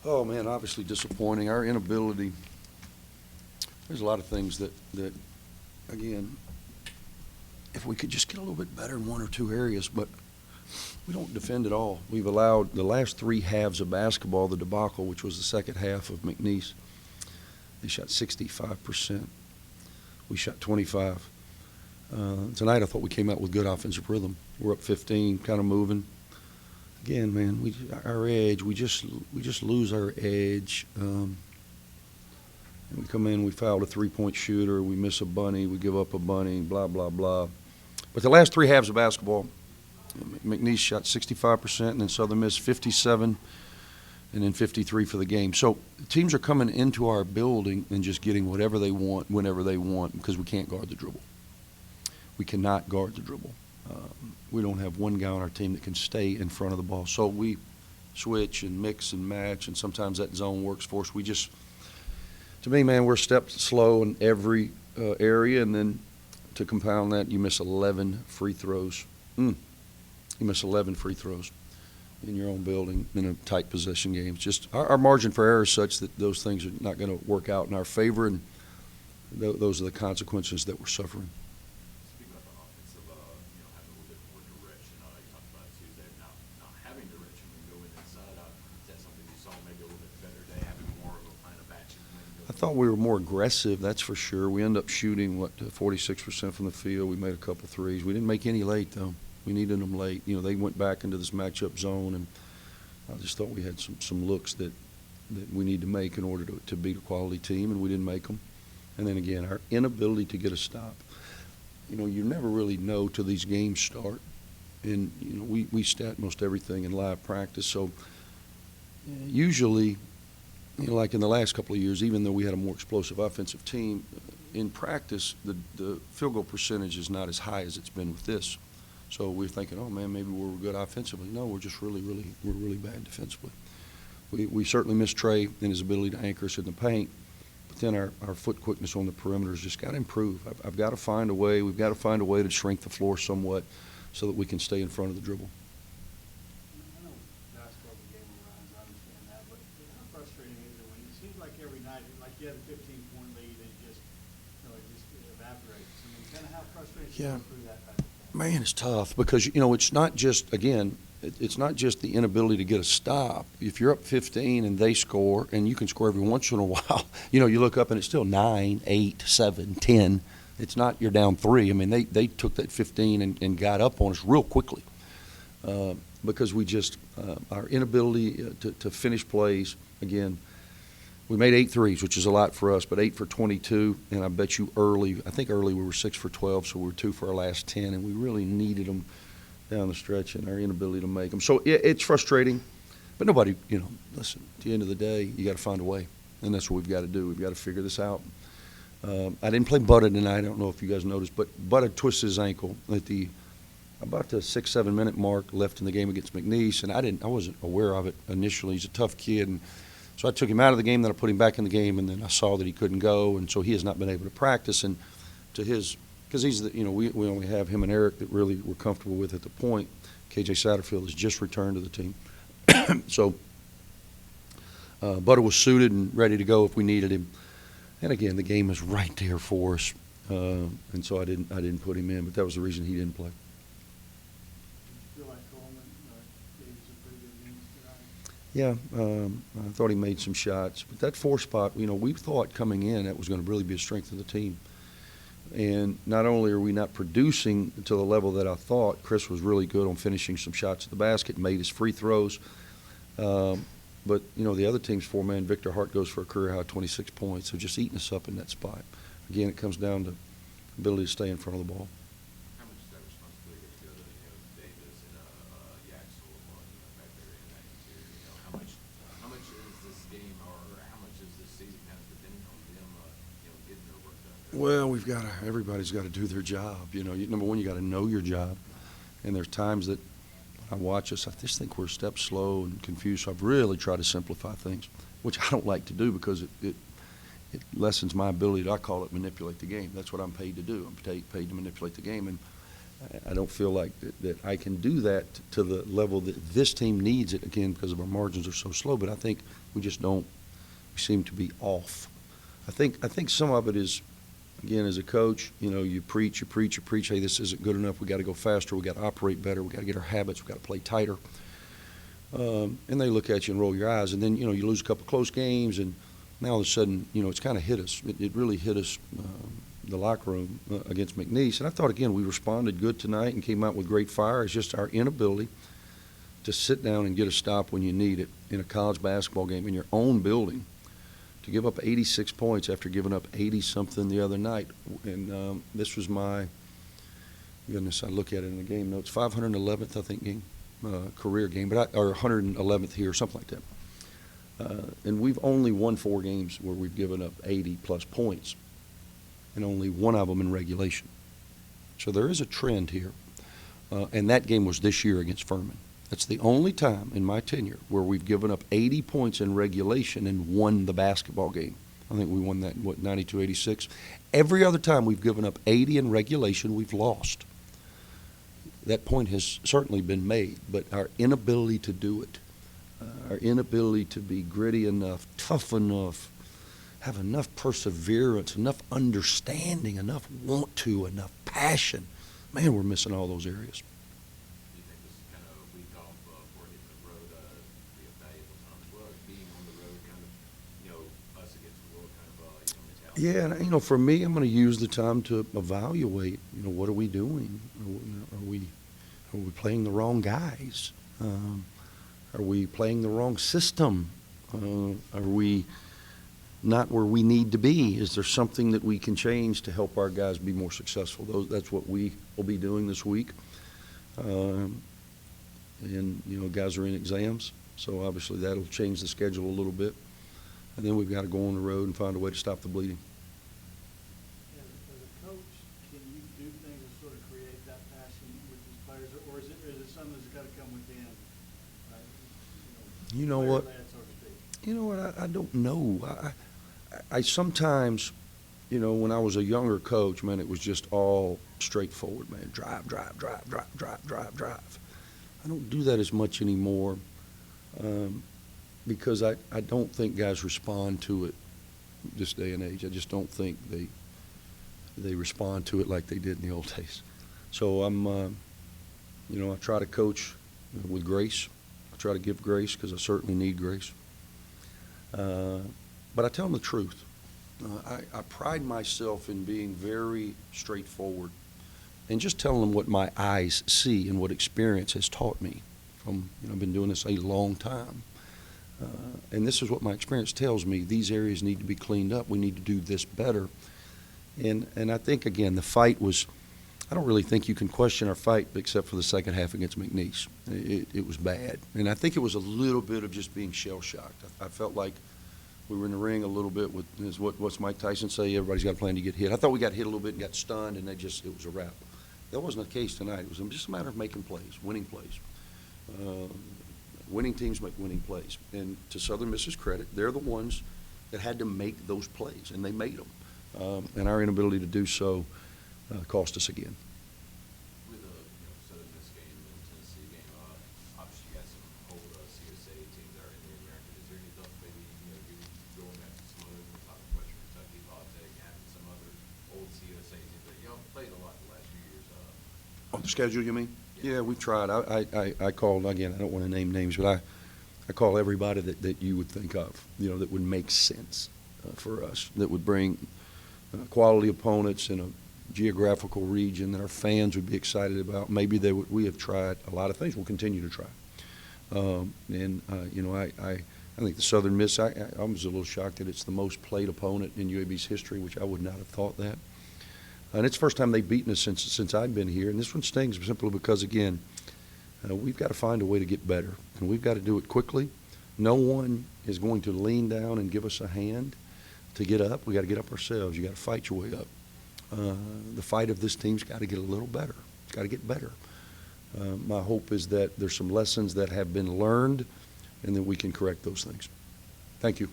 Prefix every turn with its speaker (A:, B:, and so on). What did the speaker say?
A: Oh, man, obviously disappointing. Our inability, there's a lot of things that again, if we could just get a little bit better in one or two areas, but we don't defend at all. We've allowed the last three halves of basketball, the debacle, which was the second half of McNeese, they shot 65%. We shot 25. Tonight I thought we came out with good offensive rhythm. We're up 15, kind of moving. Again, man, our edge, we just lose our edge. And we come in, we fouled a three-point shooter, we miss a bunny, we give up a bunny, blah, blah, blah. But the last three halves of basketball, McNeese shot 65%, and then Southern Miss 57, and then 53 for the game. So teams are coming into our building and just getting whatever they want, whenever they want, because we can't guard the dribble. We cannot guard the dribble. We don't have one guy on our team that can stay in front of the ball. So we switch and mix and match, and sometimes that zone works for us. To me, man, we're stepped slow in every area, and then to compound that, you miss 11 free throws. You miss 11 free throws in your own building in a tight possession game. It's just our margin for error is such that those things are not going to work out in our favor, and those are the consequences that we're suffering.
B: Speaking of the offensive, having a little bit more direction, you talked about Tuesday not having direction when you go inside. Is that something you saw maybe a little bit better today, having more of a plan of action?
A: I thought we were more aggressive, that's for sure. We ended up shooting, 46% from the field. We made a couple threes. We didn't make any late, though. We needed them late. They went back into this matchup zone, and I just thought we had some looks that we need to make in order to beat a quality team, and we didn't make them. And then again, our inability to get a stop. You never really know till these games start. And, we stat most everything in live practice. So usually, like in the last couple of years, even though we had a more explosive offensive team, in practice, the field goal percentage is not as high as it's been with this. So we're thinking, oh, man, maybe we're good offensively. No, we're just really bad defensively. We certainly missed Trey in his ability to anchor us in the paint, but then our foot quickness on the perimeter has just got to improve. I've got to find a way. We've got to find a way to shrink the floor somewhat so that we can stay in front of the dribble.
C: I know basketball is a game of runs, I understand that, but how frustrating is it when it seems like every night, like you had a 15-point lead and it just evaporates? I mean, kind of how frustrating is it to go through that type of thing?
A: Man, it's tough because, it's not just, again, it's not just the inability to get a stop. If you're up 15 and they score, and you can score every once in a while, you look up and it's still 9, 8, 7, 10. It's not you're down 3. I mean, they took that 15 and got up on us real quickly because we just, our inability to finish plays, again, we made 8 threes, which is a lot for us, but 8 for 22, and I bet you I think early we were 6 for 12, so we were 2 for our last 10, and we really needed them down the stretch and our inability to make them. So it's frustrating, but nobody, listen, at the end of the day, you got to find a way, and that's what we've got to do. We've got to figure this out. I didn't play Butta tonight. I don't know if you guys noticed, but Butta twisted his ankle at about the 6-7 minute mark left in the game against McNeese, and I wasn't aware of it initially. He's a tough kid, and so I took him out of the game, then I put him back in the game, and then I saw that he couldn't go, and so he has not been able to practice. And because he's we only have him and Eric that really we're comfortable with at the point. KJ Satterfield has just returned to the team, so Butta was suited and ready to go if we needed him. And again, the game is right there for us, and so I didn't put him in, but that was the reason he didn't play.
C: Feel like Coleman gave you some pretty good games tonight?
A: Yeah, I thought he made some shots. But that 4 spot, we thought coming in that was going to really be a strength of the team. And not only are we not producing to the level that I thought, Chris was really good on finishing some shots at the basket, made his free throws. But, the other team's 4-man, Victor Hart goes for a career high 26 points, so just eating us up in that spot. Again, it comes down to ability to stay in front of the ball.
B: How much is that responsibility to Davis and Yaxel back there in that interior? How much is this game or how much is this season kind of depending on them, getting their work done?
A: Well, everybody's got to do their job. Number one, you got to know your job. And there's times that I watch us, I just think we're a step slow and confused. So I've really tried to simplify things, which I don't like to do because it lessens my ability to, I call it manipulate the game. That's what I'm paid to do. I'm paid to manipulate the game. And I don't feel like that I can do that to the level that this team needs it, again, because of our margins are so slow, but I think we just don't, we seem to be off. I think some of it is, again, as a coach, you preach, hey, this isn't good enough, we got to go faster, we got to operate better, we got to get our habits, we got to play tighter. And they look at you and roll your eyes, and then, you lose a couple close games, and now all of a sudden, it's kind of hit us. It really hit us, the locker room against McNeese. And I thought, again, we responded good tonight and came out with great fire. It's just our inability to sit down and get a stop when you need it in a college basketball game in your own building, to give up 86 points after giving up 80-something the other night. And this was my, goodness, I look at it in the game notes, 511th, I think, game. Career game, or 111th here, something like that. And we've only won 4 games where we've given up 80-plus points, and only one of them in regulation. So there is a trend here. And that game was this year against Furman. That's the only time in my tenure where we've given up 80 points in regulation and won the basketball game. I think we won that, 92-86. Every other time we've given up 80 in regulation, we've lost. That point has certainly been made, but our inability to do it, our inability to be gritty enough, tough enough, have enough perseverance, enough understanding, enough want to, enough passion, man, we're missing all those areas.
B: Do you think this is kind of a week off before hitting the road be a valuable time as well as being on the road, kind of, us against the world kind of, mentality?
A: Yeah, and for me, I'm going to use the time to evaluate, what are we doing? Are we playing the wrong guys? Are we playing the wrong system? Are we not where we need to be? Is there something that we can change to help our guys be more successful? That's what we will be doing this week. And, guys are in exams, so obviously that'll change the schedule a little bit. And then we've got to go on the road and find a way to stop the bleeding.
C: As a coach, can you do things to sort of create that passion with these players, or is it something that's got to come within?
A: You know what?
C: player-led, so to speak?
A: You know what? I don't know. I sometimes, when I was a younger coach, man, it was just all straightforward, man. Drive. I don't do that as much anymore because I don't think guys respond to it this day and age. I just don't think they respond to it like they did in the old days. So I'm, I try to coach with grace. I try to give grace because I certainly need grace. But I tell them the truth. I pride myself in being very straightforward and just telling them what my eyes see and what experience has taught me. I've been doing this a long time. And this is what my experience tells me. These areas need to be cleaned up. We need to do this better. And I think, again, the fight was, I don't really think you can question our fight except for the second half against McNeese. It was bad. And I think it was a little bit of just being shell-shocked. I felt like we were in the ring a little bit with, what's Mike Tyson say, everybody's got a plan to get hit. I thought we got hit a little bit and got stunned, and it was a wrap. That wasn't the case tonight. It was just a matter of making plays, winning plays. Winning teams make winning plays. And to Southern Miss's credit, they're the ones that had to make those plays, and they made them. And our inability to do so cost us again.
B: With Southern Miss game and Tennessee game, obviously you got some old CSA teams that are in the American. Is there any thought maybe you going after some other like Western Kentucky, Voltech, having some other old CSA teams that y'all played a lot the last few years?
A: On the schedule, you mean? Yeah, we've tried. I called, again, I don't want to name names, but I call everybody that you would think of, that would make sense for us, that would bring quality opponents in a geographical region that our fans would be excited about. Maybe we have tried a lot of things. We'll continue to try. I think the Southern Miss, I was a little shocked that it's the most played opponent in UAB's history, which I would not have thought that. And it's the first time they've beaten us since I've been here. And this one stings simply because, again, we've got to find a way to get better. And we've got to do it quickly. No one is going to lean down and give us a hand to get up. We've got to get up ourselves. You've got to fight your way up. The fight of this team's got to get a little better. It's got to get better. My hope is that there's some lessons that have been learned and that we can correct those things. Thank you.